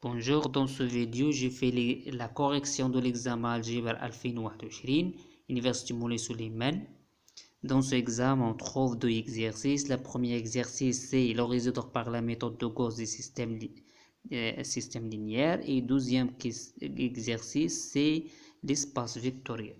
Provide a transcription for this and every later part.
Bonjour, dans ce vidéo, j'ai fait la correction de l'examen Algèbre 2021, Université Moulay Souleymane. Dans ce examen, on trouve deux exercices. Le premier exercice, c'est le résoudre par la méthode de Gauss des systèmes linéaires. Et le deuxième exercice, c'est l'espace vectoriel.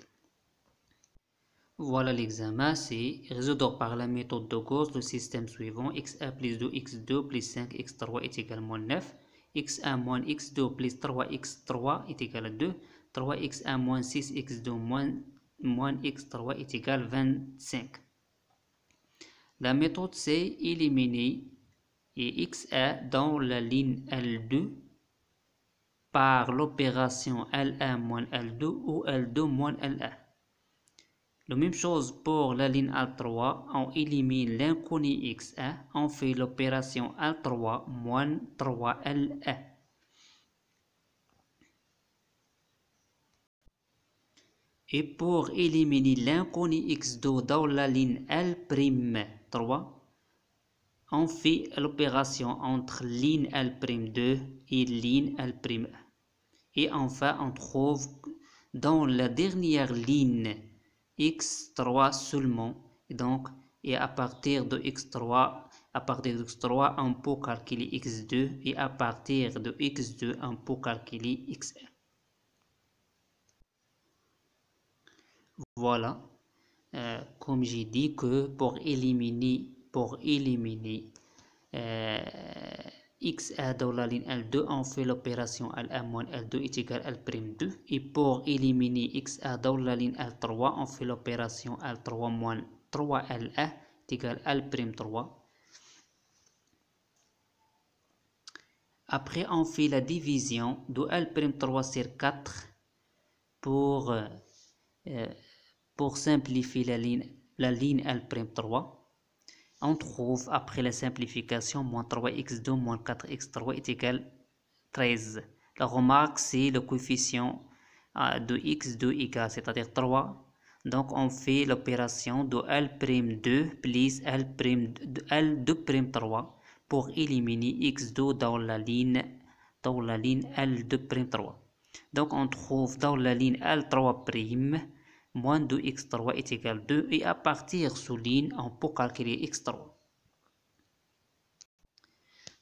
Voilà l'examen, c'est résoudre par la méthode de Gauss le système suivant: xa plus 2x2 plus 5x3 est égal à moins 9, x1 moins x2 plus 3x3 est égal à 2, 3x1 moins 6x2 moins x3 est égal à 25. La méthode, c'est éliminer xa dans la ligne L2 par l'opération L1 moins L2 ou L2 moins L1. La même chose pour la ligne L3, on élimine l'inconnu x1, on fait l'opération L3 moins 3L1. Et pour éliminer l'inconnu x2 dans la ligne L'3, on fait l'opération entre ligne L'2 et ligne L'1. Et enfin, on trouve dans la dernière ligne x3 seulement, et à partir de x3, on peut calculer x2, et à partir de x2, on peut calculer x1. Voilà, comme j'ai dit que pour éliminer xa dans la ligne L2, on fait l'opération L1 moins L2 est égal à L'2. Et pour éliminer xa dans la ligne L3, on fait l'opération L3 moins 3L1 est égal à L'3. Après, on fait la division de L'3 sur 4 pour simplifier la ligne L'3. On trouve après la simplification moins 3x2 moins 4x3 est égal à 13. La remarque, c'est le coefficient de x2 égal, c'est-à-dire 3. Donc on fait l'opération de L'2 plus L2'3 pour éliminer x2 dans la ligne L2'3. Donc on trouve dans la ligne L3', moins 2x3 est égal à 2, et à partir sous ligne, on peut calculer x3.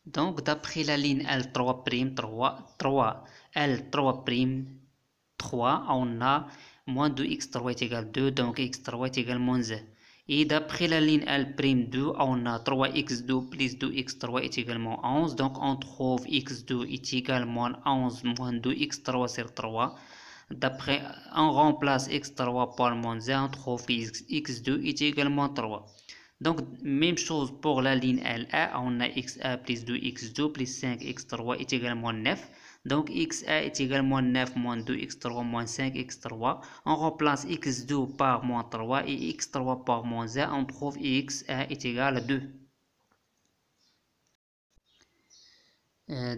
Donc d'après la ligne L3'3, on a moins 2x3 est égal à 2, donc x3 est égal à moins 1. Et d'après la ligne L'2, on a 3x2 plus 2x3 est également 11, donc on trouve x2 est égal à moins 11 moins 2x3 sur 3. D'après, on remplace x3 par moins 1, on trouve x2 est également 3. Donc, même chose pour la ligne L1, on a xa plus 2x2 plus 5x3 est également 9. Donc, xa est également 9 moins 2x3 moins 5x3. On remplace x2 par moins 3 et x3 par moins 1, on trouve xa est égal à 2.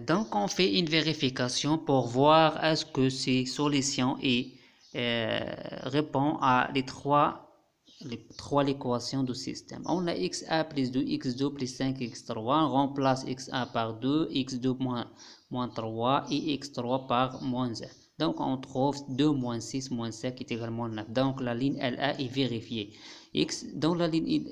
Donc on fait une vérification pour voir est-ce que ces solutions répondent à l'équation du système. On a xa plus 2x2 plus 5x3, on remplace xa par 2, x2 moins 3 et x3 par moins 1. Donc on trouve 2 moins 6 moins 5 est également 9. Donc la ligne L1 est vérifiée. Dans la ligne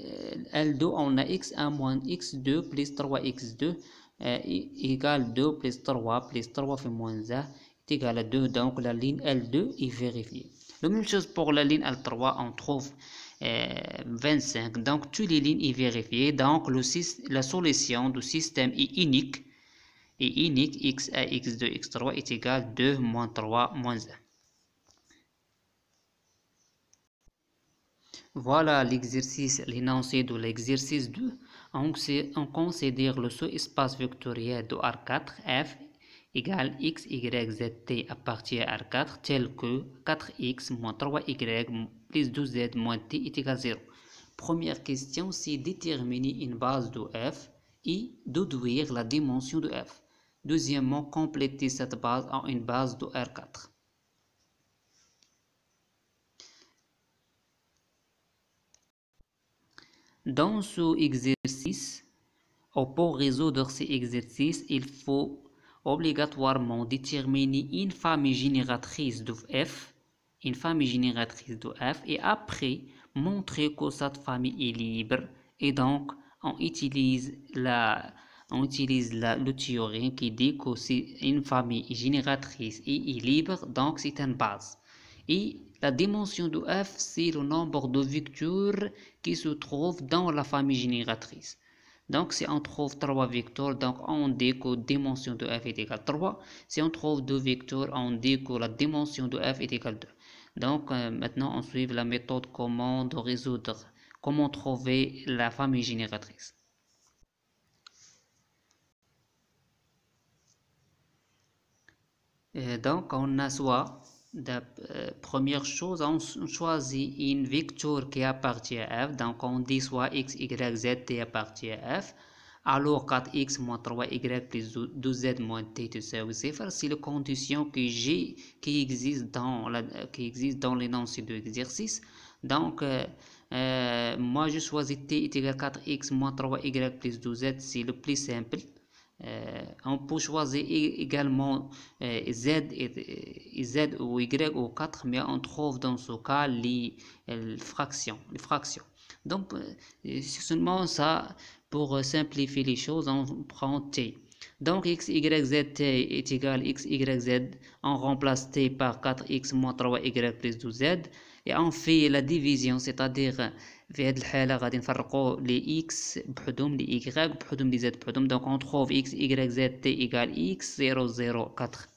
L2, on a x1 moins x2 plus 3x2 égale 2 plus 3 fait moins 1 est égal à 2. Donc la ligne L2 est vérifiée. La même chose pour la ligne L3, on trouve 25. Donc toutes les lignes sont vérifiées. Donc la solution du système est unique. xa, x2, x3 est égal à 2 moins 3 moins 1. Voilà l'exercice, l'énoncé de l'exercice 2. On considère le sous-espace vectoriel de R4 F égale x, y, z, t appartient à R4 tel que 4x moins 3y plus 2z moins t est égal à 0. Première question, c'est déterminer une base de f et déduire la dimension de f. Deuxièmement, compléter cette base en une base de R4. Dans ce exercice, pour résoudre ces exercices, il faut obligatoirement déterminer une famille génératrice de f, et après montrer que cette famille est libre, et donc on utilise le théorème qui dit que c'est une famille génératrice et est libre, donc c'est une base. Et la dimension de f, c'est le nombre de vecteurs qui se trouvent dans la famille génératrice. Donc si on trouve 3 vecteurs, donc on dit que la dimension de f est égale 3. Si on trouve 2 vecteurs, on dit que la dimension de f est égale 2. Donc maintenant on suit la méthode comment trouver la famille génératrice. Donc on a soit la première chose, on choisit une vecteur qui appartient à f, donc on dit soit x, y, z, t appartient à f, alors 4x moins 3y plus 2z moins t تساوي 0, c'est la condition que G qui existe dans l'énoncé de l'exercice. Donc moi je choisis t est égal à 4x moins 3y plus 2z, c'est le plus simple. On peut choisir également z ou y ou 4, mais on trouve dans ce cas les fractions. Donc c'est seulement ça. Pour simplifier les choses, on prend t. Donc x, y, z, t est égal à x, y, z. On remplace t par 4x moins 3y plus 2z. Et on fait la division, c'est-à-dire في هذه الحالة غادي نفرقوا les x بحدهم les y بحدهم les z بحدهم. Donc on trouve x, y, z, t égale x 0, 0, 4